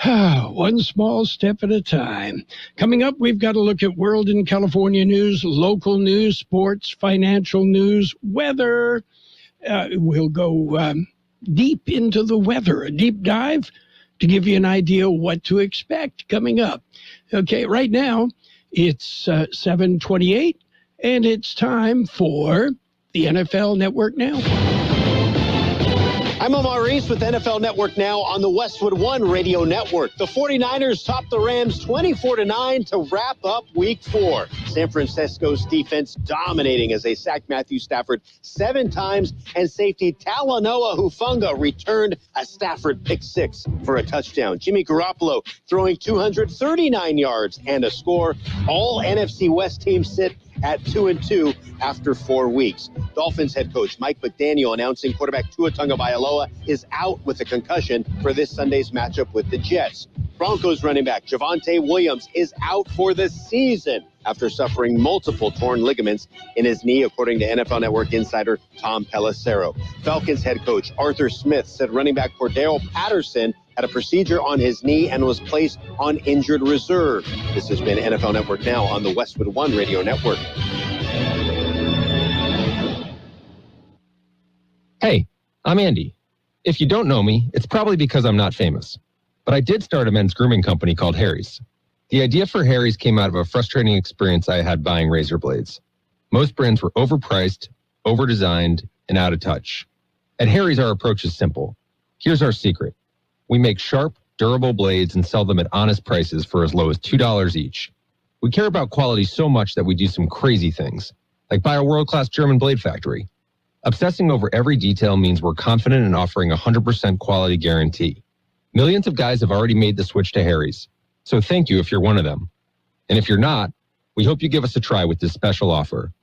One small step at a time. Coming up, we've got to look at world and California news, local news, sports, financial news, weather. We'll go deep into the weather, a deep dive to give you an idea what to expect coming up. Okay, right now, it's 7:28, and it's time for the NFL Network Now. I'm Omar Reese with NFL Network Now on the Westwood One Radio Network. The 49ers topped the Rams 24-9 to wrap up Week 4. San Francisco's defense dominating as they sacked Matthew Stafford 7 times, and safety Talanoa Hufanga returned a Stafford pick 6 for a touchdown. Jimmy Garoppolo throwing 239 yards and a score. All NFC West teams sit at 2-2 after 4 weeks. Dolphins head coach Mike McDaniel announcing quarterback Tua Tagovailoa is out with a concussion for this Sunday's matchup with the Jets. Broncos running back Javonte Williams is out for the season after suffering multiple torn ligaments in his knee, according to NFL Network insider Tom Pelissero. Falcons head coach Arthur Smith said running back Cordero Patterson had a procedure on his knee and was placed on injured reserve. This has been NFL Network Now on the Westwood One Radio Network. Hey, I'm Andy. If you don't know me, it's probably because I'm not famous. But I did start a men's grooming company called Harry's. The idea for Harry's came out of a frustrating experience I had buying razor blades. Most brands were overpriced, overdesigned, and out of touch. At Harry's, our approach is simple. Here's our secret. We make sharp, durable blades and sell them at honest prices for as low as $2 each. We care about quality so much that we do some crazy things, like buy a world-class German blade factory. Obsessing over every detail means we're confident in offering a 100% quality guarantee. Millions of guys have already made the switch to Harry's, so thank you if you're one of them. And if you're not, we hope you give us a try with this special offer.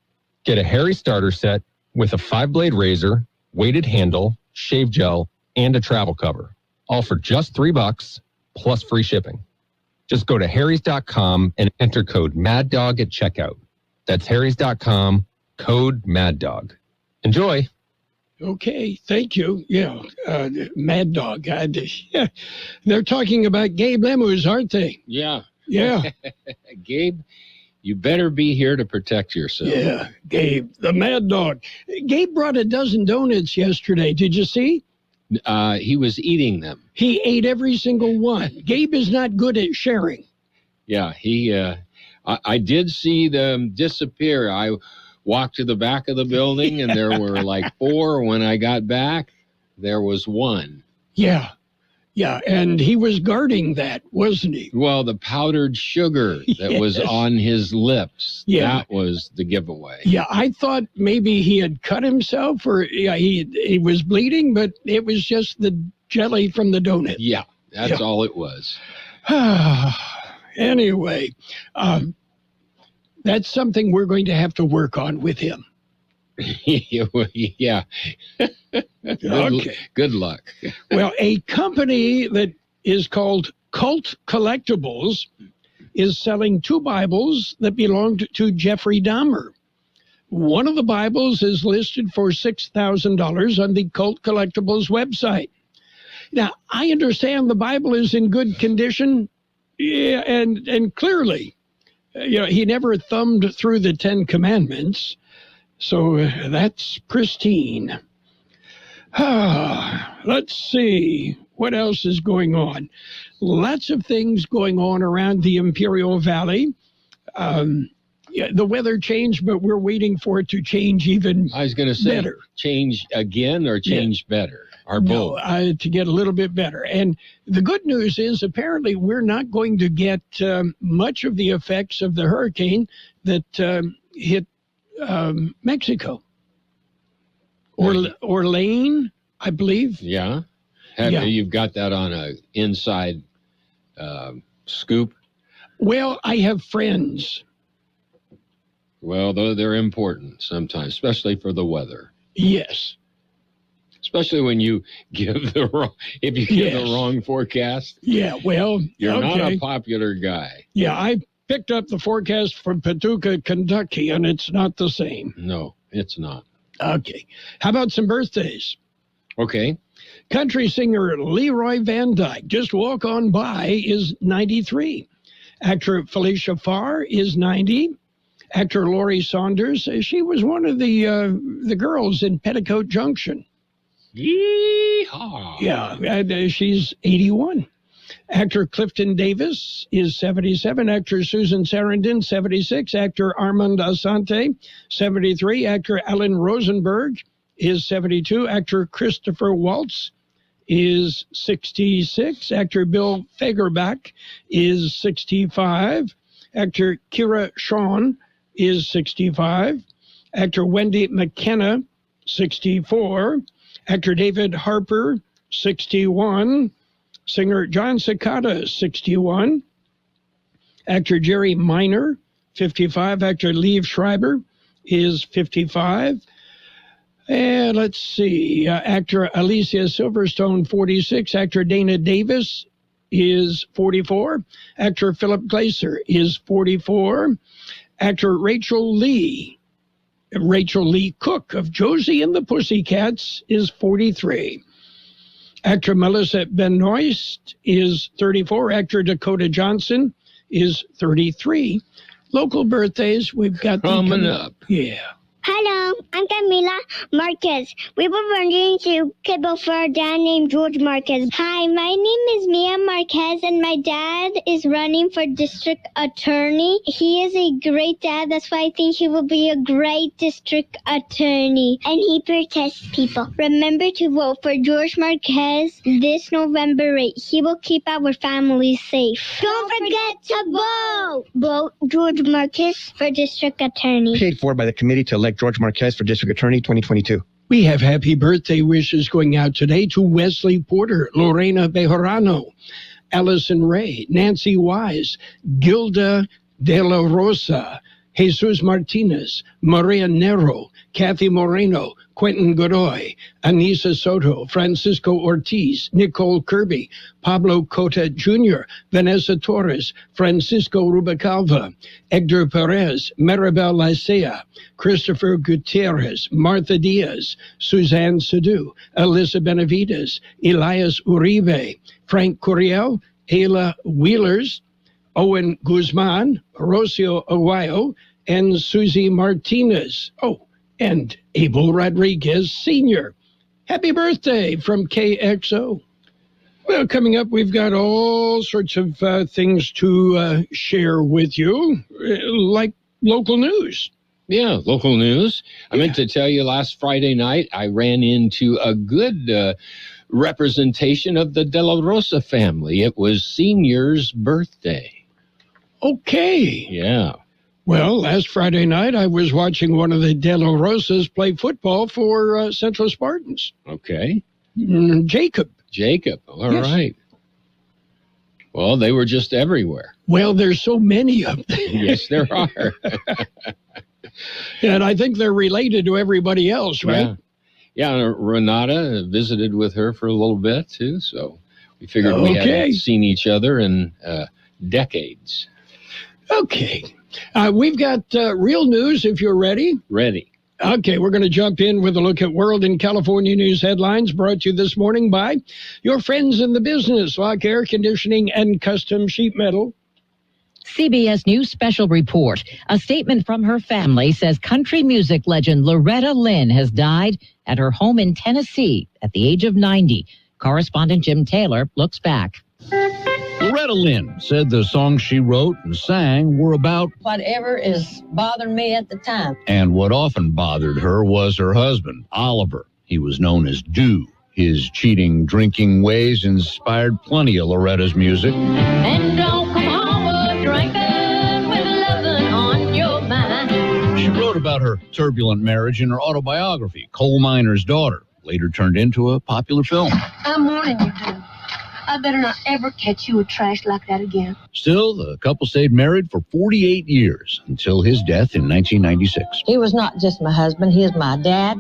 Get a Harry's starter set with a 5-blade razor, weighted handle, shave gel, and a travel cover. All for just $3 plus free shipping. Just go to harrys.com and enter code MADDOG at checkout. That's harrys.com, code MADDOG. Enjoy. Okay, thank you. Yeah, Mad Dog. They're talking about Gabe Lemus, aren't they? Yeah. Yeah. Gabe, you better be here to protect yourself. Yeah, Gabe, the Mad Dog. Gabe brought a dozen donuts yesterday. Did you see? He was eating them. He ate every single one. Gabe is not good at sharing. Yeah, I did see them disappear. I walked to the back of the building, and there were like 4. When I got back, there was 1. Yeah, and he was guarding that, wasn't he? Well, the powdered sugar that was on his lips, that was the giveaway. Yeah, I thought maybe he had cut himself, or he was bleeding, but it was just the jelly from the donut. Yeah, that's all it was. Anyway, that's something we're going to have to work on with him. Yeah. Good luck. Well, a company that is called Cult Collectibles is selling 2 Bibles that belonged to Jeffrey Dahmer. One of the Bibles is listed for $6,000 on the Cult Collectibles website. Now, I understand the Bible is in good condition, and clearly, he never thumbed through the 10 Commandments, so that's pristine. Let's see. What else is going on? Lots of things going on around the Imperial Valley. The weather changed, but we're waiting for it to change even I was going to say, better. Change again or change better? Or both? No, to get a little bit better. And the good news is apparently we're not going to get much of the effects of the hurricane that hit Mexico. Orlane, I believe. Yeah. You've got that on a inside scoop? Well, I have friends. Well, they're important sometimes, especially for the weather. Yes. Especially when you give the wrong forecast. Yeah, well, you're not a popular guy. Yeah, I picked up the forecast from Paducah, Kentucky, and it's not the same. No, it's not. Okay. How about some birthdays? Okay. Country singer Leroy Van Dyke, just walk on by, is 93. Actor Felicia Farr is 90. Actor Laurie Saunders, she was one of the girls in Petticoat Junction. Yeehaw. Yeah, and she's 81. Actor Clifton Davis is 77. Actor Susan Sarandon, 76. Actor Armand Assante, 73. Actor Alan Rosenberg is 72. Actor Christopher Waltz is 66. Actor Bill Fagerback is 65. Actor Kira Shawn is 65. Actor Wendy McKenna, 64. Actor David Harper, 61. Singer John Cicada, 61. Actor Jerry Minor, 55. Actor Liev Schreiber is 55. And let's see, actor Alicia Silverstone, 46. Actor Dana Davis is 44. Actor Philip Glaser is 44. Actor Rachel Lee Cook of Josie and the Pussycats is 43. Actor Melissa Benoist is 34. Actor Dakota Johnson is 33. Local birthdays, we've got coming up. Yeah. Hello, I'm Camila Marquez. We were wondering to kibble for a dad named George Marquez. Hi, my name is Mia Marquez, and my dad is running for district attorney. He is a great dad. That's why I think he will be a great district attorney. And he protects people. Remember to vote for George Marquez this November 8. He will keep our family safe. Don't forget to vote! Vote George Marquez for district attorney. Paid for by the committee to elect George Marquez for District Attorney 2022. We have happy birthday wishes going out today to Wesley Porter, Lorena Bejarano, Allison Ray, Nancy Wise, Gilda De La Rosa, Jesus Martinez, Maria Nero, Kathy Moreno, Quentin Godoy, Anissa Soto, Francisco Ortiz, Nicole Kirby, Pablo Cota Jr., Vanessa Torres, Francisco Rubacalva, Edgar Perez, Maribel Licea, Christopher Gutierrez, Martha Diaz, Suzanne Sadu, Alyssa Benavides, Elias Uribe, Frank Curiel, Ayla Wheelers, Owen Guzman, Rocio Aguayo, and Susie Martinez. Oh, and Abel Rodriguez Sr. Happy birthday from KXO. Well, coming up, we've got all sorts of things to share with you, like local news. Yeah, local news. I meant to tell you last Friday night, I ran into a good representation of the De La Rosa family. It was Senior's birthday. Okay. Yeah. Well, last Friday night, I was watching one of the De La Rosas play football for Central Spartans. Okay. Jacob. All right. Well, they were just everywhere. Well, there's so many of them. Yes, there are. And I think they're related to everybody else, right? Yeah, Renata visited with her for a little bit, too. So we figured we hadn't seen each other in decades. Okay. We've got real news if you're ready. Ready. Okay, we're going to jump in with a look at World and California news headlines brought to you this morning by your friends in the business, like air conditioning and custom sheet metal. CBS News special report. A statement from her family says country music legend Loretta Lynn has died at her home in Tennessee at the age of 90. Correspondent Jim Taylor looks back. Loretta Lynn said the songs she wrote and sang were about whatever is bothering me at the time. And what often bothered her was her husband, Oliver. He was known as Dew. His cheating, drinking ways inspired plenty of Loretta's music. And don't come home drinking with loving on your mind. She wrote about her turbulent marriage in her autobiography, Coal Miner's Daughter, later turned into a popular film. I'm warning you, Dew. I better not ever catch you with trash like that again. Still, the couple stayed married for 48 years until his death in 1996. He was not just my husband. He is my dad,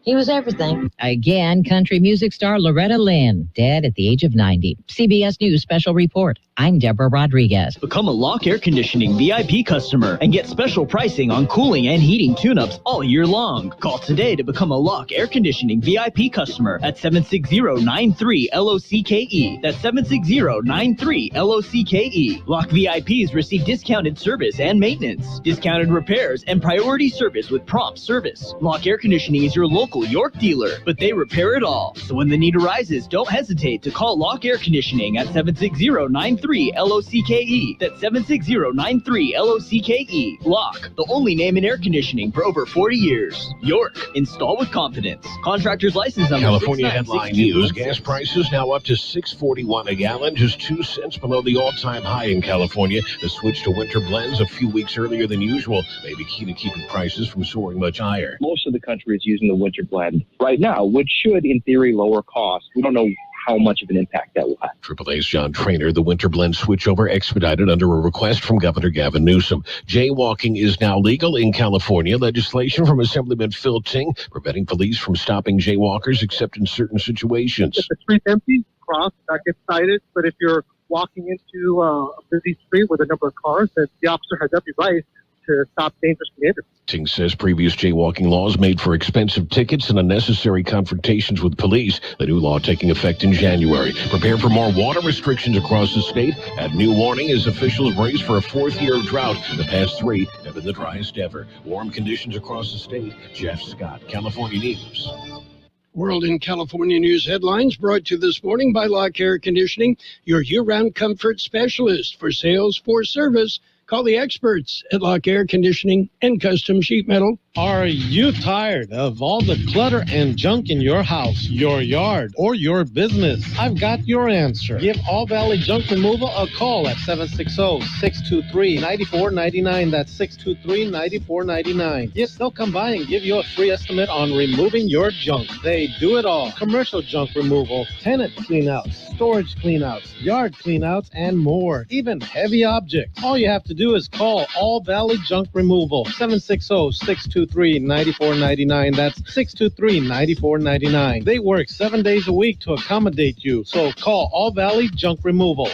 He was everything. Again, country music star Loretta Lynn, dead at the age of 90. CBS News Special Report. I'm Deborah Rodriguez. Become a Lock Air Conditioning VIP customer and get special pricing on cooling and heating tune-ups all year long. Call today to become a Lock Air Conditioning VIP customer at 760-93-LOCKE. That's 760-93-LOCKE. Lock VIPs receive discounted service and maintenance, discounted repairs, and priority service with prompt service. Lock Air Conditioning is your local York dealer, but they repair it all. So when the need arises, don't hesitate to call Lock Air Conditioning at 760-93-LOCKE. That's 760-93-LOCKE. Lock, the only name in air conditioning for over 40 years. York, install with confidence. Contractor's license number. California headline news. Gas prices now up to $6.41 a gallon, just 2 cents below the all-time high in California. The switch to winter blends a few weeks earlier than usual may be key to keeping prices from soaring much higher. Most of the country is using the winter blend right now, which should, in theory, lower costs. We don't know how much of an impact that will have. AAA's John Trainer, the winter blend switchover expedited under a request from Governor Gavin Newsom. Jaywalking is now legal in California. Legislation from Assemblyman Phil Ting preventing police from stopping jaywalkers except in certain situations. If the street's empty, cross, that gets cited. But if you're walking into a busy street with a number of cars, then the officer has every right to stop dangerous behavior. Ting says previous jaywalking laws made for expensive tickets and unnecessary confrontations with police. The new law taking effect in January. Prepare for more water restrictions across the state. Add new warning as officials brace for a fourth year of drought. The past 3 have been the driest ever. Warm conditions across the state. Jeff Scott, California News. World in California News headlines brought to you this morning by Lock Air Conditioning, your year-round comfort specialist. For sales, for service, call the experts at Lock Air Conditioning and Custom Sheet Metal. Are you tired of all the clutter and junk in your house, your yard, or your business? I've got your answer. Give All Valley Junk Removal a call at 760-623-9499. That's 623-9499. Yes, they'll come by and give you a free estimate on removing your junk. They do it all. Commercial junk removal, tenant cleanouts, storage cleanouts, yard cleanouts, and more. Even heavy objects. All you have to do is call All Valley Junk Removal. 760-623-9499. That's 623-9499. They work 7 days a week to accommodate you. So call All Valley Junk Removal.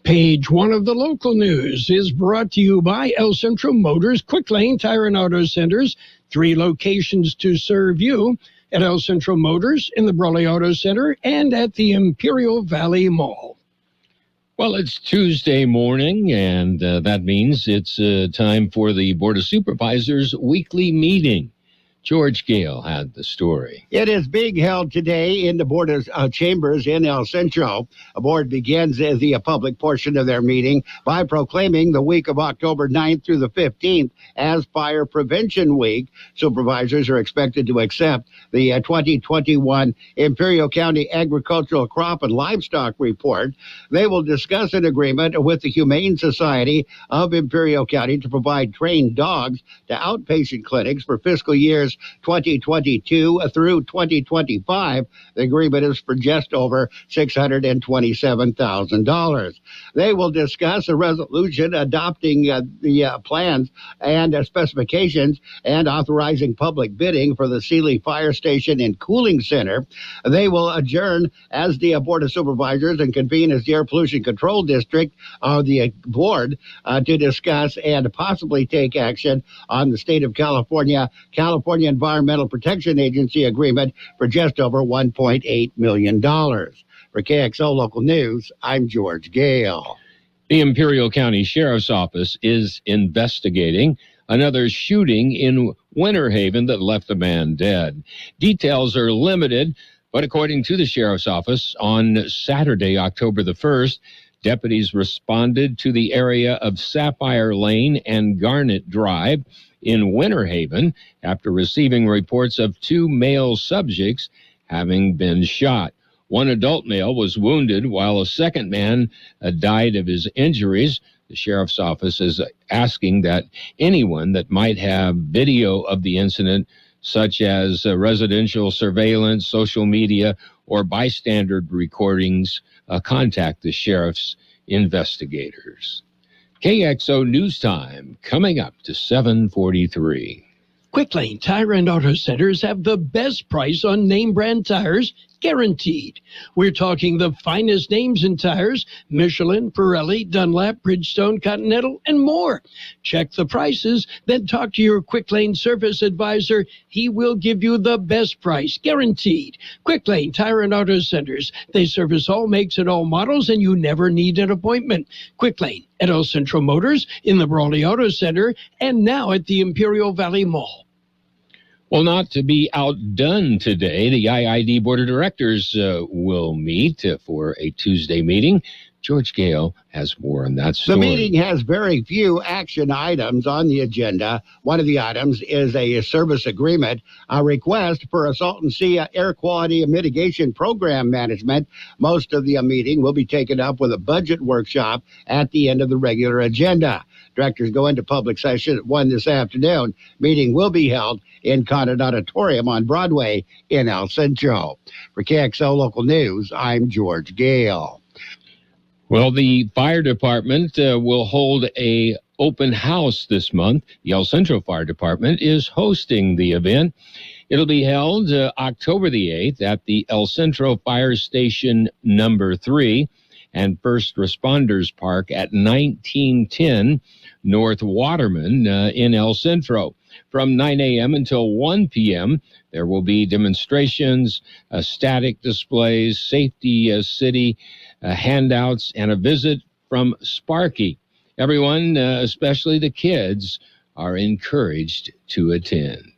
Page 1 of the local news is brought to you by El Centro Motors, Quick Lane Tire and Auto Centers. 3 locations to serve you at El Centro Motors, in the Brawley Auto Center, and at the Imperial Valley Mall. Well, it's Tuesday morning, and that means it's time for the Board of Supervisors weekly meeting. George Gale had the story. It is being held today in the Board of Chambers in El Centro. A board begins the public portion of their meeting by proclaiming the week of October 9th through the 15th as Fire Prevention Week. Supervisors are expected to accept the 2021 Imperial County Agricultural Crop and Livestock Report. They will discuss an agreement with the Humane Society of Imperial County to provide trained dogs to outpatient clinics for fiscal years 2022 through 2025. The agreement is for just over $627,000. They will discuss a resolution adopting the plans and specifications and authorizing public bidding for the Sealy Fire Station and Cooling Center. They will adjourn as the Board of Supervisors and convene as the Air Pollution Control District of the board to discuss and possibly take action on the state of California Environmental Protection Agency agreement for just over $1.8 million. For KXO Local News, I'm George Gale. The Imperial County Sheriff's Office is investigating another shooting in Winter Haven that left a man dead. Details are limited, but according to the Sheriff's Office, on Saturday, October the 1st, deputies responded to the area of Sapphire Lane and Garnet Drive in Winter Haven after receiving reports of 2 male subjects having been shot. One adult male was wounded while a second man died of his injuries. The sheriff's office is asking that anyone that might have video of the incident, such as residential surveillance, social media, or bystander recordings, contact the sheriff's investigators. KXO News Time coming up to 7:43. Quick Lane Tire and Auto Centers have the best price on name brand tires, guaranteed. We're talking the finest names in tires: Michelin, Pirelli, Dunlap, Bridgestone, Continental, and more. Check the prices, then talk to your Quick Lane service advisor. He will give you the best price, guaranteed. Quick Lane Tire and Auto Centers. They service all makes and all models, and you never need an appointment. Quick Lane at El Centro Motors, in the Brawley Auto Center, and now at the Imperial Valley Mall. Well, not to be outdone today, the IID Board of Directors will meet for a Tuesday meeting. George Gale has more on that story. The meeting has very few action items on the agenda. One of the items is a service agreement, a request for a Salton Sea air quality mitigation program management. Most of the meeting will be taken up with a budget workshop at the end of the regular agenda. Directors go into public session at 1 this afternoon. Meeting will be held in Conant Auditorium on Broadway in El Centro. For KXO Local News, I'm George Gale. Well, the fire department will hold a open house this month. The El Centro Fire Department is hosting the event. It'll be held October the 8th at the El Centro Fire Station number 3 and First Responders Park at 1910 North Waterman in El Centro. From 9 a.m. until 1 p.m., there will be demonstrations, static displays, safety city handouts, and a visit from Sparky. Everyone, especially the kids, are encouraged to attend.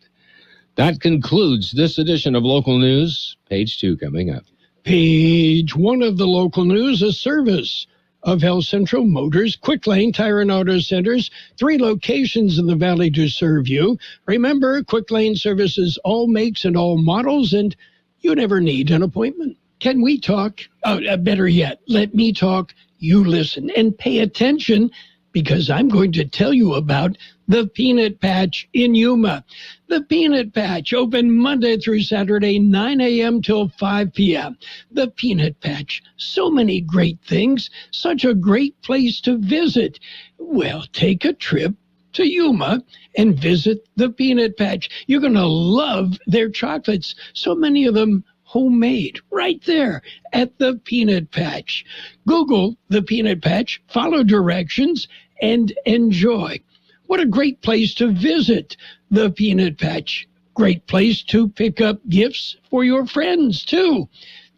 That concludes this edition of Local News. Page 2 coming up. Page 1 of the local news, a service of El Centro Motors, Quick Lane Tire and Auto Centers, 3 locations in the valley to serve you. Remember, Quick Lane services all makes and all models, and you never need an appointment. Can we talk? Better yet, let me talk, you listen, and pay attention, because I'm going to tell you about the Peanut Patch in Yuma. The Peanut Patch, open Monday through Saturday, 9 a.m. till 5 p.m. The Peanut Patch, so many great things, such a great place to visit. Well, take a trip to Yuma and visit the Peanut Patch. You're going to love their chocolates, so many of them homemade, right there at the Peanut Patch. Google the Peanut Patch, follow directions, and enjoy. What a great place to visit, the Peanut Patch. Great place to pick up gifts for your friends, too.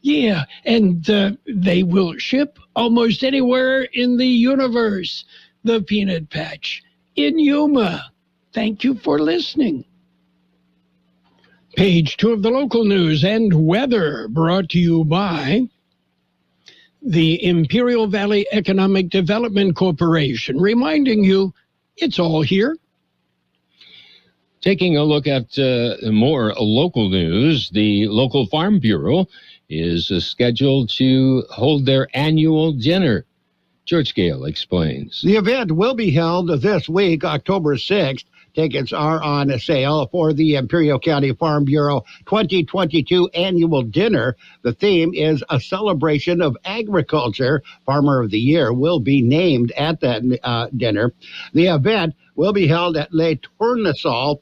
Yeah, and they will ship almost anywhere in the universe. The Peanut Patch in Yuma. Thank you for listening. Page 2 of the local news and weather, brought to you by the Imperial Valley Economic Development Corporation, reminding you it's all here. Taking a look at more local news, the local Farm Bureau is scheduled to hold their annual dinner. George Gale explains. The event will be held this week, October 6th. Tickets are on sale for the Imperial County Farm Bureau 2022 annual dinner. The theme is a celebration of agriculture. Farmer of the Year will be named at that dinner. The event will be held at Le Tournesol,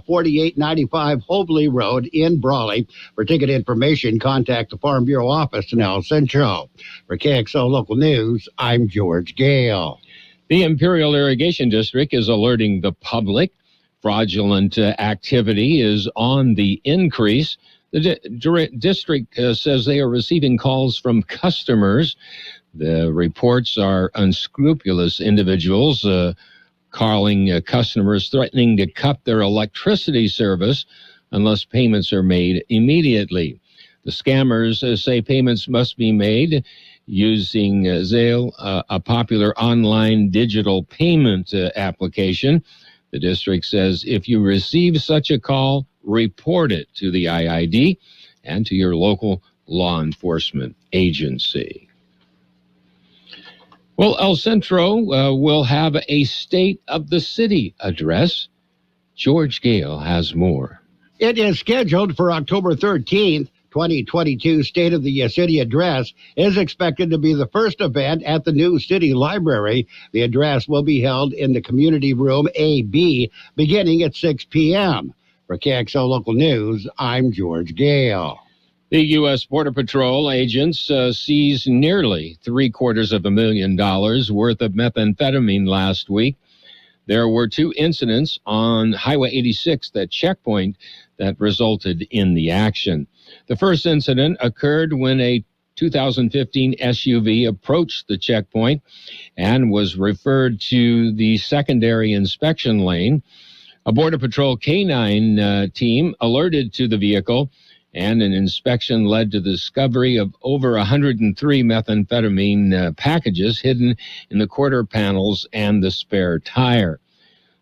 4895 Hobley Road in Brawley. For ticket information, contact the Farm Bureau office in El Centro. For KXO Local News, I'm George Gale. The Imperial Irrigation District is alerting the public. Fraudulent activity is on the increase. The district says they are receiving calls from customers. The reports are unscrupulous individuals calling customers, threatening to cut their electricity service unless payments are made immediately. The scammers say payments must be made using Zelle, a popular online digital payment application. The district says if you receive such a call, report it to the IID and to your local law enforcement agency. Well, El Centro will have a State of the City address. George Gale has more. It is scheduled for October 13th. 2022 State of the City address is expected to be the first event at the new city library. The address will be held in the community room AB beginning at 6 p.m. For Kxo Local News, I'm George Gale. The U.S. Border Patrol agents seized nearly $750,000 worth of methamphetamine last week. There were 2 incidents on Highway 86, that checkpoint, that resulted in the action. The first incident occurred when a 2015 SUV approached the checkpoint and was referred to the secondary inspection lane. A Border Patrol K-9 team alerted to the vehicle, and an inspection led to the discovery of over 103 methamphetamine packages hidden in the quarter panels and the spare tire.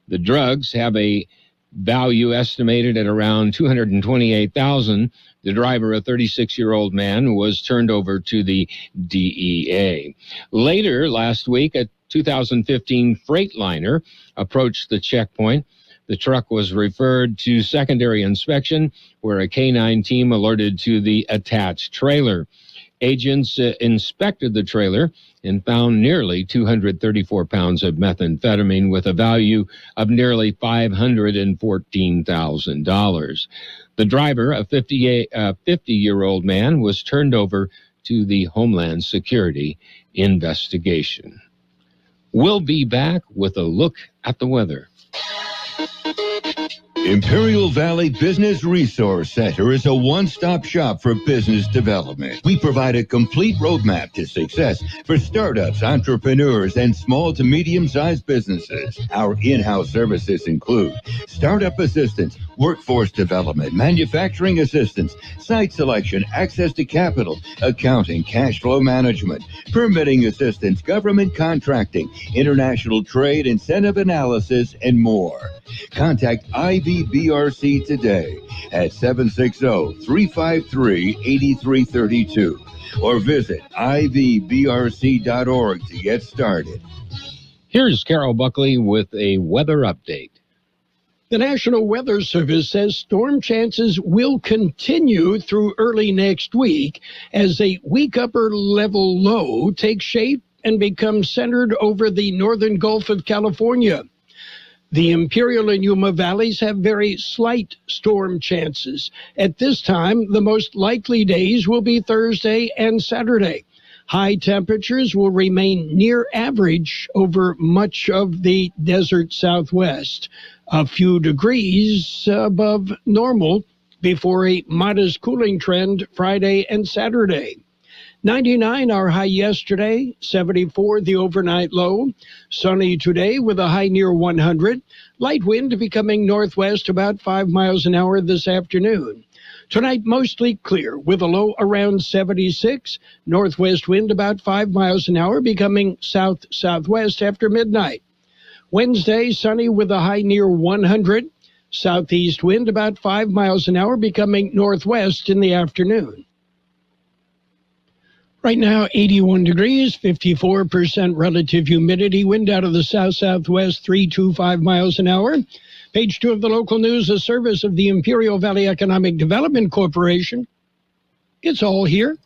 The drugs have a value estimated at around $228,000. The driver, a 36-year-old man, was turned over to the DEA. Later last week, a 2015 Freightliner approached the checkpoint. The truck was referred to secondary inspection, where a K-9 team alerted to the attached trailer. Agents inspected the trailer and found nearly 234 pounds of methamphetamine with a value of nearly $514,000. The driver, a 50-year-old man, was turned over to the Homeland Security investigation. We'll be back with a look at the weather. Imperial Valley Business Resource Center is a one-stop shop for business development. We provide a complete roadmap to success for startups, entrepreneurs, and small to medium-sized businesses. Our in-house services include startup assistance, workforce development, manufacturing assistance, site selection, access to capital, accounting, cash flow management, permitting assistance, government contracting, international trade, incentive analysis, and more. Contact IVBRC today at 760-353-8332 or visit ivbrc.org to get started. Here's Carroll Buckley with a weather update. The National Weather Service says storm chances will continue through early next week as a weak upper level low takes shape and becomes centered over the northern Gulf of California. The Imperial and Yuma valleys have very slight storm chances. At this time, the most likely days will be Thursday and Saturday. High temperatures will remain near average over much of the desert Southwest, a few degrees above normal before a modest cooling trend Friday and Saturday. 99 our high yesterday, 74 the overnight low. Sunny today with a high near 100. Light wind becoming northwest about 5 miles an hour this afternoon. Tonight mostly clear with a low around 76. Northwest wind about 5 miles an hour becoming south-southwest after midnight. Wednesday sunny with a high near 100. Southeast wind about 5 miles an hour becoming northwest in the afternoon. Right now, 81 degrees, 54% relative humidity, wind out of the south-southwest, 325 miles an hour. Page 2 of the local news, a service of the Imperial Valley Economic Development Corporation. It's all here.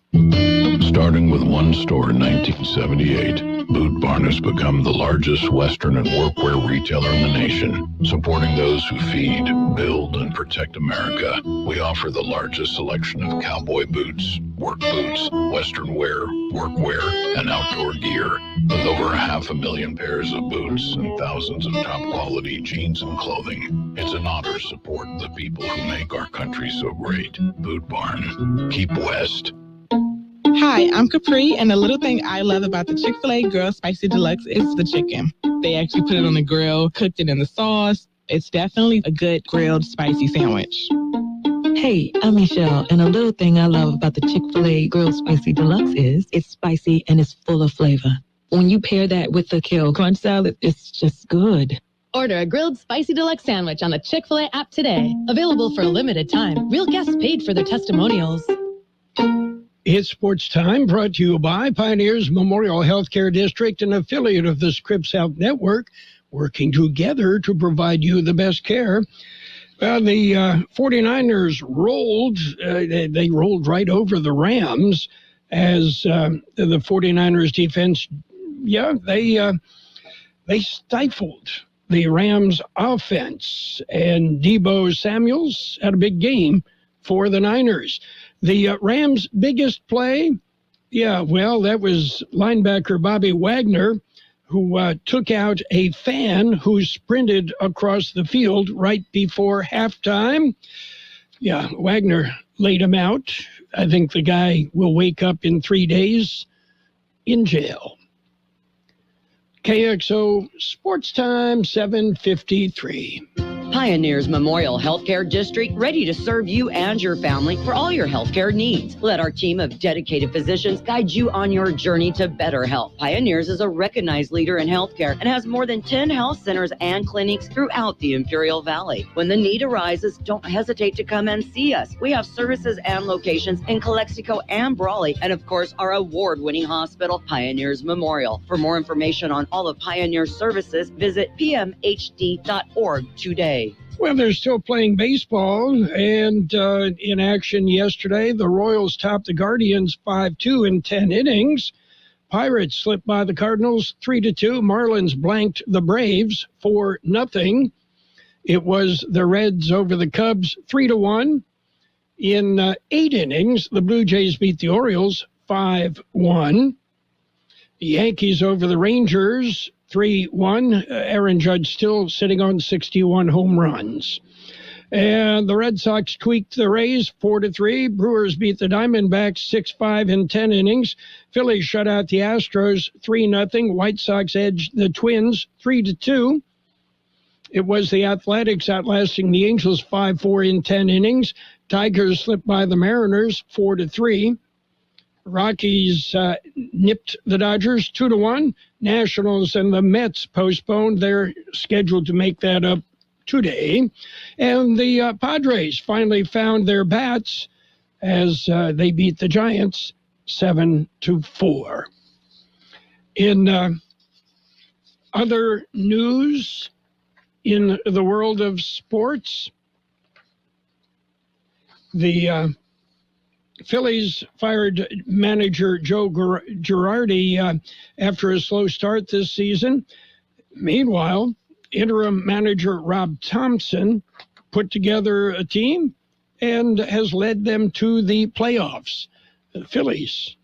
Starting with one store in 1978, Boot Barn has become the largest Western and workwear retailer in the nation, supporting those who feed, build, and protect America. We offer the largest selection of cowboy boots, work boots, Western wear, workwear, and outdoor gear, with over 500,000 pairs of boots and thousands of top-quality jeans and clothing. It's an honor to support the people who make our country so great. Boot Barn. Keep West. Hi, I'm Capri, and the little thing I love about the Chick-fil-A Grilled Spicy Deluxe is the chicken. They actually put it on the grill, cooked it in the sauce. It's definitely a good grilled spicy sandwich. Hey, I'm Michelle, and a little thing I love about the Chick-fil-A Grilled Spicy Deluxe is it's spicy and it's full of flavor. When you pair that with the Kale Crunch Salad, it's just good. Order a grilled spicy deluxe sandwich on the Chick-fil-A app today. Available for a limited time. Real guests paid for their testimonials. It's Sports Time, brought to you by Pioneers Memorial Healthcare District, an affiliate of the Scripps Health Network, working together to provide you the best care. Well, the 49ers rolled. They rolled right over the Rams as the 49ers defense, they stifled the Rams offense. And Deebo Samuels had a big game for the Niners. The Rams' biggest play, that was linebacker Bobby Wagner, who took out a fan who sprinted across the field right before halftime. Wagner laid him out. I think the guy will wake up in 3 days in jail. KXO Sports Time, 7:53. Pioneers Memorial Healthcare District, ready to serve you and your family for all your healthcare needs. Let our team of dedicated physicians guide you on your journey to better health. Pioneers is a recognized leader in healthcare and has more than 10 health centers and clinics throughout the Imperial Valley. When the need arises, don't hesitate to come and see us. We have services and locations in Calexico and Brawley, and of course, our award-winning hospital, Pioneers Memorial. For more information on all of Pioneer's services, visit pmhd.org today. Well, they're still playing baseball, and in action yesterday, the Royals topped the Guardians 5-2 in 10 innings. Pirates slipped by the Cardinals 3-2. Marlins blanked the Braves 4-0. It was the Reds over the Cubs 3-1. In 8 innings, the Blue Jays beat the Orioles 5-1. The Yankees over the Rangers 3-1. Aaron Judge still sitting on 61 home runs. And the Red Sox tweaked the Rays 4-3. Brewers beat the Diamondbacks 6-5 in 10 innings. Phillies shut out the Astros 3-0. White Sox edged the Twins 3-2. It was the Athletics outlasting the Angels 5-4 in 10 innings. Tigers slipped by the Mariners 4-3. Rockies nipped the Dodgers 2-1. Nationals and the Mets postponed. They're scheduled to make that up today. And the Padres finally found their bats as they beat the Giants 7-4. In other news in the world of sports, the Phillies fired manager Joe Girardi after a slow start this season. Meanwhile, interim manager Rob Thompson put together a team and has led them to the playoffs. The Phillies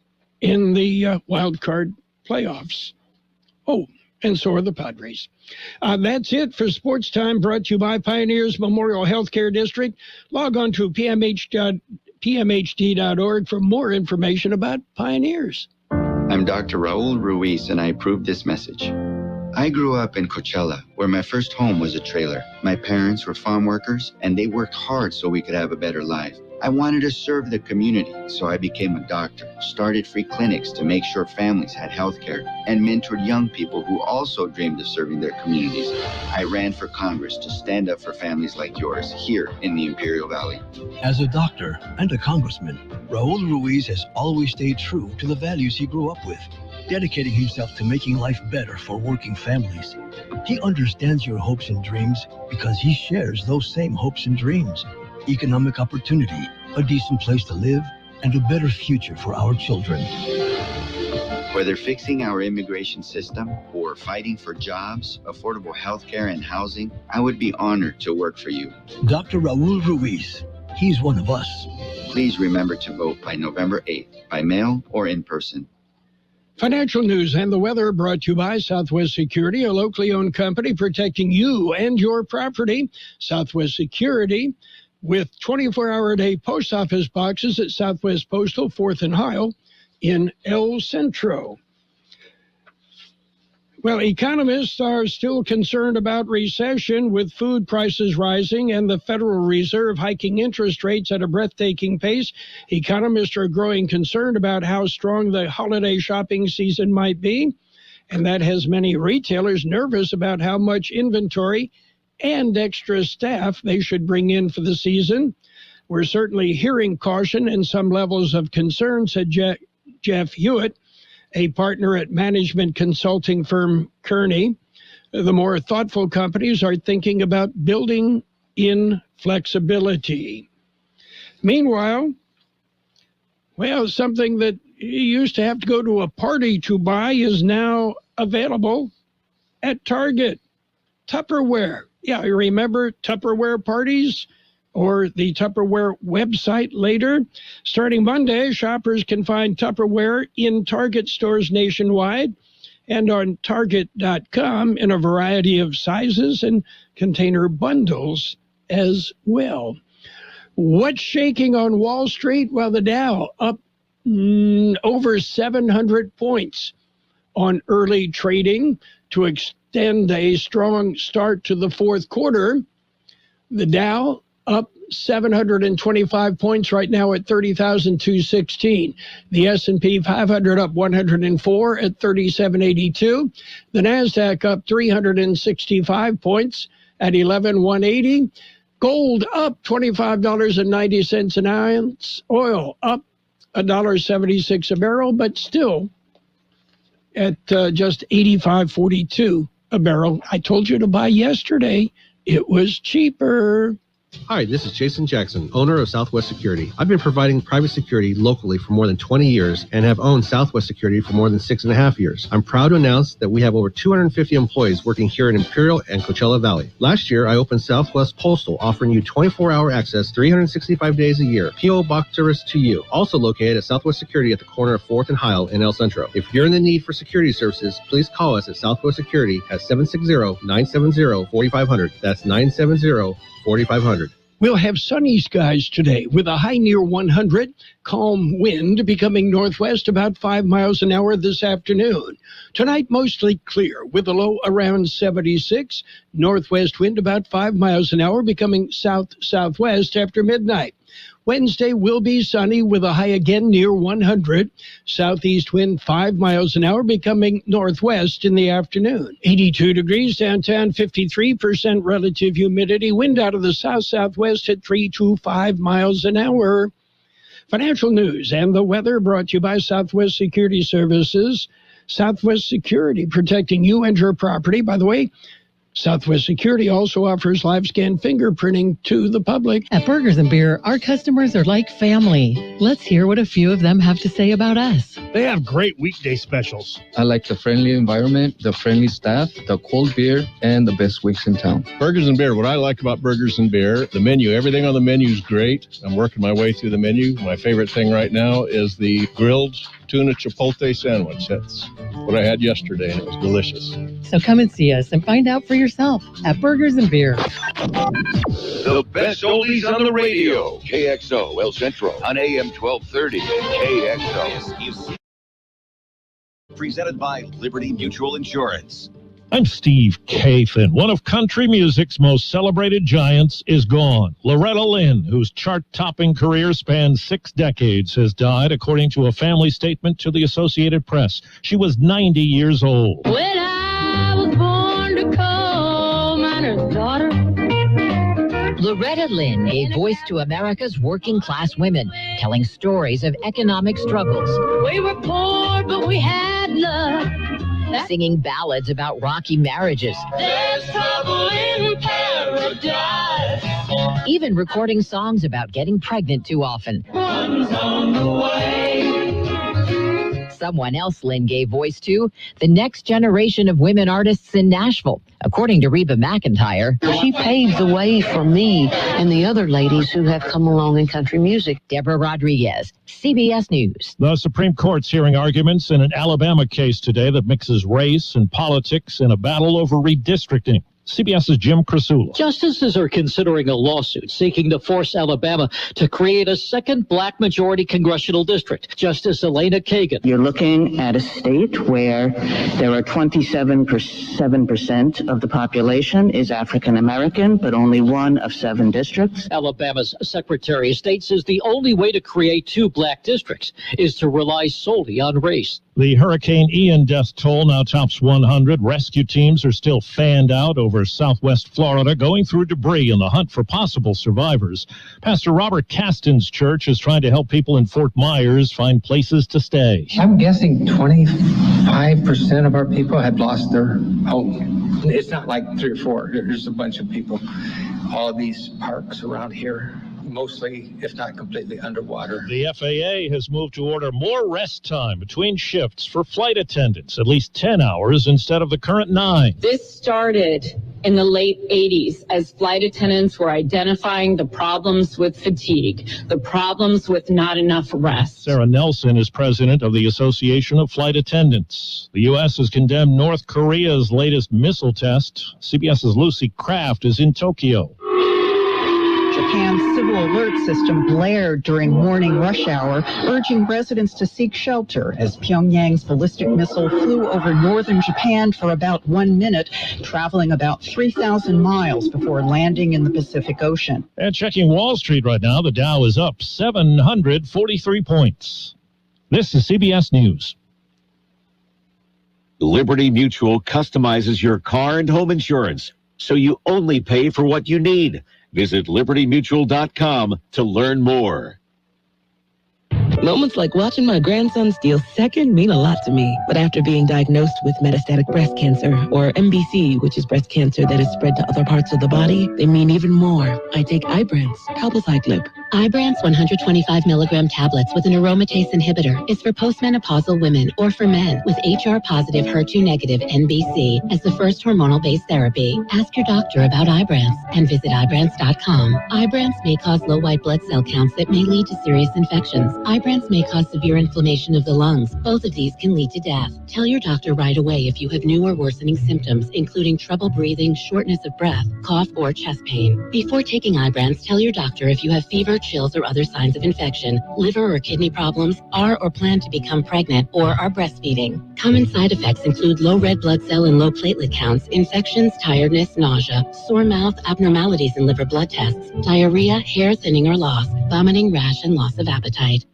in the wild card playoffs. Oh, and so are the Padres. That's it for Sports Time, brought to you by Pioneers Memorial Healthcare District. Log on to pmhd.org for more information about Pioneers. I'm Dr. Raul Ruiz, and I approve this message. I grew up in Coachella, where my first home was a trailer. My parents were farm workers, and they worked hard so we could have a better life. I wanted to serve the community, so I became a doctor, started free clinics to make sure families had health care, and mentored young people who also dreamed of serving their communities. I ran for Congress to stand up for families like yours here in the Imperial Valley. As a doctor and a congressman, Raul Ruiz has always stayed true to the values he grew up with, dedicating himself to making life better for working families. He understands your hopes and dreams because he shares those same hopes and dreams. Economic opportunity, a decent place to live, and a better future for our children. Whether fixing our immigration system or fighting for jobs, affordable health care, and housing, I would be honored to work for you. Dr. Raul Ruiz, he's one of us. Please remember to vote by November 8th, by mail or in person. Financial news and the weather brought to you by Southwest Security, a locally owned company protecting you and your property. Southwest Security, with 24-hour-a-day post office boxes at Southwest Postal, 4th and Heil in El Centro. Well, economists are still concerned about recession, with food prices rising and the Federal Reserve hiking interest rates at a breathtaking pace. Economists are growing concerned about how strong the holiday shopping season might be, and that has many retailers nervous about how much inventory and extra staff they should bring in for the season. We're certainly hearing caution and some levels of concern, said Jeff Hewitt, a partner at management consulting firm Kearney. The more thoughtful companies are thinking about building in flexibility. Meanwhile, well, something that you used to have to go to a party to buy is now available at Target. Tupperware. Yeah, you remember Tupperware parties or the Tupperware website later? Starting Monday, shoppers can find Tupperware in Target stores nationwide and on Target.com in a variety of sizes and container bundles as well. What's shaking on Wall Street? Well, the Dow up over 700 points on early trading to extend a strong start to the fourth quarter. The Dow up 725 points right now at 30,216. The S&P 500 up 104 at 3782. The NASDAQ up 365 points at 11,180. Gold up $25.90 an ounce. Oil up $1.76 a barrel, but still at just $85.42 a barrel. I told you to buy yesterday. It was cheaper. Hi, this is Jason Jackson, owner of Southwest Security. I've been providing private security locally for more than 20 years and have owned Southwest Security for more than 6.5 years. I'm proud to announce that we have over 250 employees working here in Imperial and Coachella Valley. Last year, I opened Southwest Postal, offering you 24-hour access 365 days a year. P.O. Box service to you. Also located at Southwest Security at the corner of 4th and Heil in El Centro. If you're in the need for security services, please call us at Southwest Security at 760-970-4500. That's 970-4500. We'll have sunny skies today with a high near 100, calm wind becoming northwest about 5 miles an hour this afternoon. Tonight, mostly clear with a low around 76, northwest wind about 5 miles an hour becoming south-southwest after midnight. Wednesday will be sunny with a high again near 100. Southeast wind 5 miles an hour becoming northwest in the afternoon. 82 degrees downtown, 53% relative humidity. Wind out of the south-southwest at 3 to 5 miles an hour. Financial news and the weather brought to you by Southwest Security Services. Southwest Security, protecting you and your property. By the way, Southwest Security also offers live scan fingerprinting to the public. At Burgers and Beer, our customers are like family. Let's hear what a few of them have to say about us. They have great weekday specials. I like the friendly environment, the friendly staff, the cold beer, and the best wings in town. Burgers and Beer, what I like about Burgers and Beer, the menu, everything on the menu is great. I'm working my way through the menu. My favorite thing right now is the grilled tuna chipotle sandwich. That's what I had yesterday, and it was delicious. So come and see us and find out for yourself at Burgers and Beer. The best oldies on the radio. KXO El Centro on AM 1230. KXO. Presented by Liberty Mutual Insurance. I'm Steve Kathan. One of country music's most celebrated giants is gone. Loretta Lynn, whose chart-topping career spanned 6 decades, has died, according to a family statement to the Associated Press. She was 90 years old. When I was born to coal miner's daughter. Loretta Lynn gave voice to America's working-class women, telling stories of economic struggles. We were poor, but we had love. Singing ballads about rocky marriages. There's trouble in paradise. Even recording songs about getting pregnant too often. One's on the way. Someone else Lynn gave voice to, the next generation of women artists in Nashville. According to Reba McEntire, she paved the way for me and the other ladies who have come along in country music. Deborah Rodriguez, CBS News. The Supreme Court's hearing arguments in an Alabama case today that mixes race and politics in a battle over redistricting. CBS's Jim Krasula. Justices are considering a lawsuit seeking to force Alabama to create a second black majority congressional district. Justice Elena Kagan. You're looking at a state where there are 27% of the population is African American, but only 1 of 7 districts. Alabama's Secretary of State says the only way to create 2 black districts is to rely solely on race. The Hurricane Ian death toll now tops 100. Rescue teams are still fanned out over southwest Florida, going through debris in the hunt for possible survivors. Pastor Robert Caston's church is trying to help people in Fort Myers find places to stay. I'm guessing 25% of our people had lost their home. It's not like 3 or 4. There's a bunch of people. All of these parks around here, mostly, if not completely, underwater. The FAA has moved to order more rest time between shifts for flight attendants, at least 10 hours instead of the current 9. This started in the late 80s as flight attendants were identifying the problems with fatigue, the problems with not enough rest. Sarah Nelson is president of the Association of Flight Attendants. The U.S. has condemned North Korea's latest missile test. CBS's Lucy Kraft is in Tokyo. Japan's civil alert system blared during morning rush hour, urging residents to seek shelter as Pyongyang's ballistic missile flew over northern Japan for about 1 minute, traveling about 3,000 miles before landing in the Pacific Ocean. And checking Wall Street right now, the Dow is up 743 points. This is CBS News. Liberty Mutual customizes your car and home insurance, so you only pay for what you need. Visit libertymutual.com to learn more. Moments like watching my grandson steal second mean a lot to me. But after being diagnosed with metastatic breast cancer, or MBC, which is breast cancer that is spread to other parts of the body, they mean even more. I take Ibrance, palbociclib. Ibrance 125 milligram tablets with an aromatase inhibitor is for postmenopausal women or for men with HR-positive HER2-negative NBC as the first hormonal-based therapy. Ask your doctor about Ibrance and visit Ibrance.com. Ibrance may cause low white blood cell counts that may lead to serious infections. Ibrance may cause severe inflammation of the lungs. Both of these can lead to death. Tell your doctor right away if you have new or worsening symptoms, including trouble breathing, shortness of breath, cough, or chest pain. Before taking Ibrance, tell your doctor if you have fever, chills, or other signs of infection, liver or kidney problems, are or plan to become pregnant, or are breastfeeding. Common side effects include low red blood cell and low platelet counts, infections, tiredness, nausea, sore mouth, abnormalities in liver blood tests, diarrhea, hair thinning or loss, vomiting, rash, and loss of appetite.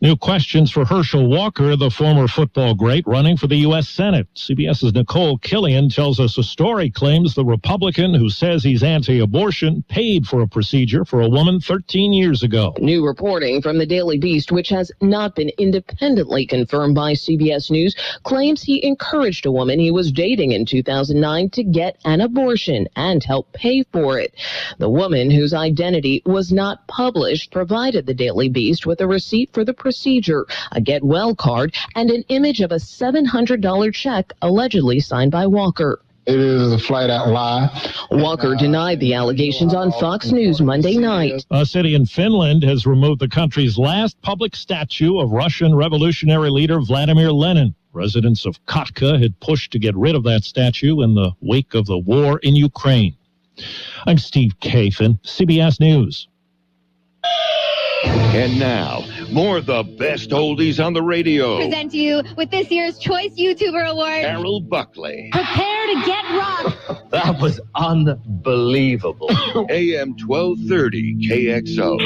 New questions for Herschel Walker, the former football great, running for the U.S. Senate. CBS's Nicole Killian tells us a story claims the Republican who says he's anti-abortion paid for a procedure for a woman 13 years ago. New reporting from the Daily Beast, which has not been independently confirmed by CBS News, claims he encouraged a woman he was dating in 2009 to get an abortion and help pay for it. The woman, whose identity was not published, provided the Daily Beast with a receipt for the procedure, a get well card, and an image of a $700 check allegedly signed by Walker. It is a flat-out lie. Walker denied the allegations on Fox News Monday night. A city in Finland has removed the country's last public statue of Russian revolutionary leader Vladimir Lenin. Residents of Kotka had pushed to get rid of that statue in the wake of the war in Ukraine. I'm Steve Kathan, CBS News. And now, more of the best oldies on the radio. Present you with this year's Choice YouTuber Award, Carroll Buckley. Prepare to get rocked. That was unbelievable. AM 1230 KXO.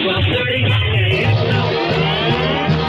1230 KXO.